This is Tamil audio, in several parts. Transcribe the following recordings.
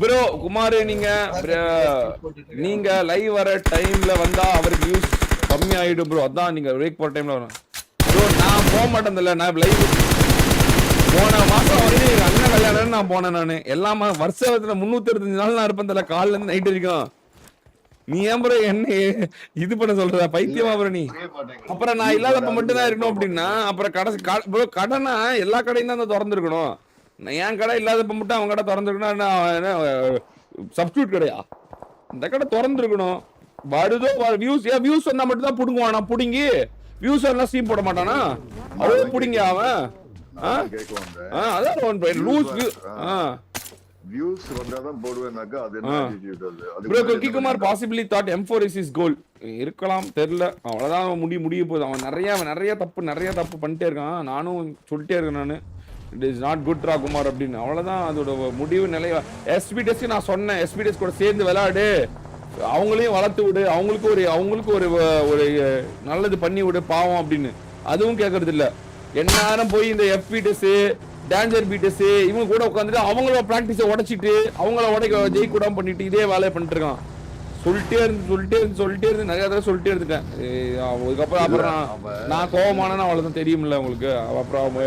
ப்ரோ குமார் நீங்க லைவ் வர டைம்ல வந்தா அவருக்கு யூஸ் கம்மி ஆயிடும் ப்ரோ. அதான் நீங்க பிரேக் போற டைம்ல வரும் ப்ரோ. நான் போக மாட்டேன்ல, நான் லைவ் போன மாசம் வந்து எங்க அண்ணன் கல்யாணம் நான் போனேன். நானு எல்லா வருஷத்துல 365 நாள் நான் இருப்பேன் தல, காலைல இருந்து நைட் வரைக்கும். நீ ஏன் ப்ரோ என்ன இது பண்ண சொல்ற? பைத்தியமா ப்ரோ நீ? அப்புறம் நான் இல்லாதப்ப மட்டும் தான் இருக்கணும் அப்படின்னா அப்புறம் கடை கடைனா எல்லா கடையும் தான் திறந்துருக்கணும். என் கடை இல்லாதப்ப மட்டும் அவங்க கடை திறந்துருக்கணும். சப்ஸ்டியூட் கடையா? இந்த கடை திறந்துருக்கணும். வருதோ வியூஸ் வந்தா மட்டும் தான் புடுங்குவானா? புடுங்கி வியூஸ் எல்லாம் ஸ்ட்ரீம் போட மாட்டானா? அவ்வளோ புடுங்கி அவன். அதான் வியூஸ் வந்தாதான் போடுவேனாக்கா அது என்ன ஆட்டிட்யூட் அது? Bro Kokki Kumar possibly thought M4 is is goal. இருக்கலாம், தெரியல. அவ்வளவுதான் முடிய போகுது. அவன் நிறைய தப்பு பண்ணிட்டே இருக்கான். நானும் சொல்லிட்டே இருக்கேன் நானு, இட் இஸ் நாட் குட் ரா குமார் அப்படின்னு. அவ்வளவுதான் அதோட முடிவு நிலை. எஸ்பிடிஎஸ்க்கு நான் சொன்னேன், எஸ்பிடிஎஸ் கூட சேர்ந்து விளையாடு, அவங்களையும் வளர்த்து விடு, அவங்களுக்கு ஒரு நல்லது பண்ணி விடு பாவம் அப்படின்னு. அதுவும் கேட்கறது இல்ல. எந்நேரம் போய் இந்த FPTS டேஞ்சர் பீட்டஸ் இவங்க கூட உட்காந்துட்டு அவங்களோட பிராக்டிஸை உடைச்சிட்டு அவங்கள ஜெயிக்க கூடாம பண்ணிட்டு இதே வேலையை பண்ணிட்டு இருக்கான். சொல்லிட்டே இருந்து நிறைய தடவை சொல்லிட்டே இருந்துட்டேன். அதுக்கப்புறம் நான் கோவமான அவ்வளவுதான் தெரியுமில்ல உங்களுக்கு. அப்புறம்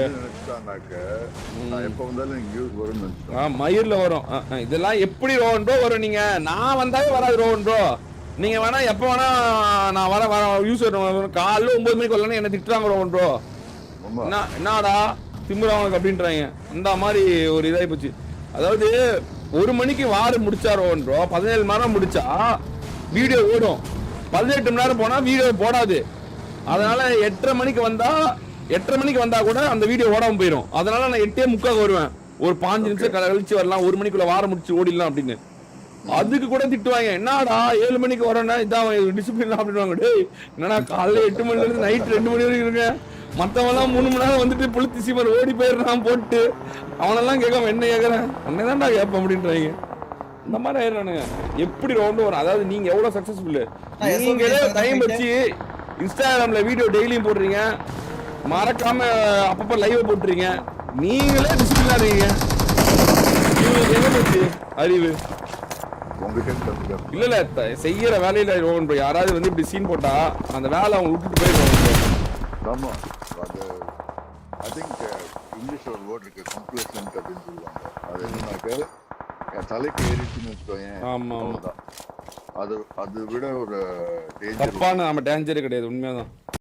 மயிர்ல வரும். இதெல்லாம் எப்படி ரோவன் ப்ரோ வரும்? நீங்க நான் வந்தாலே வராது ரோவன் ப்ரோ. நீங்க வேணா எப்ப வேணா நான் வர யூஸ் காலைல 9 மணிக்கு வரலன்னு என்ன திட்டுறாங்க ரோவன் ப்ரோ. என்னடா திமுறாங்க அப்படின்றாங்க. அந்த மாதிரி ஒரு இதாகி போச்சு. அதாவது 1 மணிக்கு வாரு முடிச்சா ரோவன் ப்ரோ, 17 மணி நேரம் முடிச்சா வீடியோ ஓடும். 18 மணி நேரம் போனா வீடியோ போடாது. அதனால 8:30 மணிக்கு வந்தா கூட அந்த வீடியோ ஓடாம போயிடும். அதனால நான் 8:45 வருவேன். ஒரு 5 நிமிஷம் கழிச்சு வரலாம், 1 மணிக்குள்ள வாரம் முடிச்சு ஓடிடலாம் அப்படின்னு. அதுக்கு கூட திட்டுவாங்க, என்னடா 7 மணிக்கு வரேன்னா இதான் டிசிப்ளின் அப்படின்வாங்க. டேய் என்னன்னா காலைல 8 மணில இருந்து நைட் 2 மணி வரைக்கும் இருங்க. மற்றவெல்லாம் 3 மணி நேரம் வந்துட்டு புளுத்தி சீமர் ஓடி போயிடுறான் போட்டு. அவனெல்லாம் கேட்காம என்ன கேட்கறேன், என்னதான்டா கேட்பேன் அப்படின்றாங்க. இந்த மாதிரி ஆயிடுறானுங்க. எப்படி ரவுண்டு வரும்? அதாவது நீங்க எவ்வளவு சக்சஸ்ஃபுல், நீங்களே டைம் வச்சு இன்ஸ்டாகிராம்ல வீடியோ டெய்லியும் போடுறீங்க, மறக்காம அப்பப்ப லைவ் போட்டுறீங்க, நீங்களே டிசிப்ளினா இருக்கீங்க. இவங்களுக்கு எங்க போச்சு அறிவு? இல்ல செய்யற வேலையில ரோவன் ப்ரோ. யாராவது வந்து இப்படி சீன் போட்டா அந்த வேலை அவங்க விட்டுட்டு போயிடுவாங்க. ஆமா, அது ஐ திங்க் இங்கிலீஷ் ஒரு வேர்ட் இருக்கு, கம்ப்ளசன்ட் அப்படின்னு சொல்லுவாங்க. அது என்னன்னாக்க என் தலைக்கு ஏறிச்சுன்னு வச்சுக்கோங்க. ஆமா, அது விட ஒரு தப்பான நம்ம டேஞ்சரே கிடையாது. உண்மையாதான்.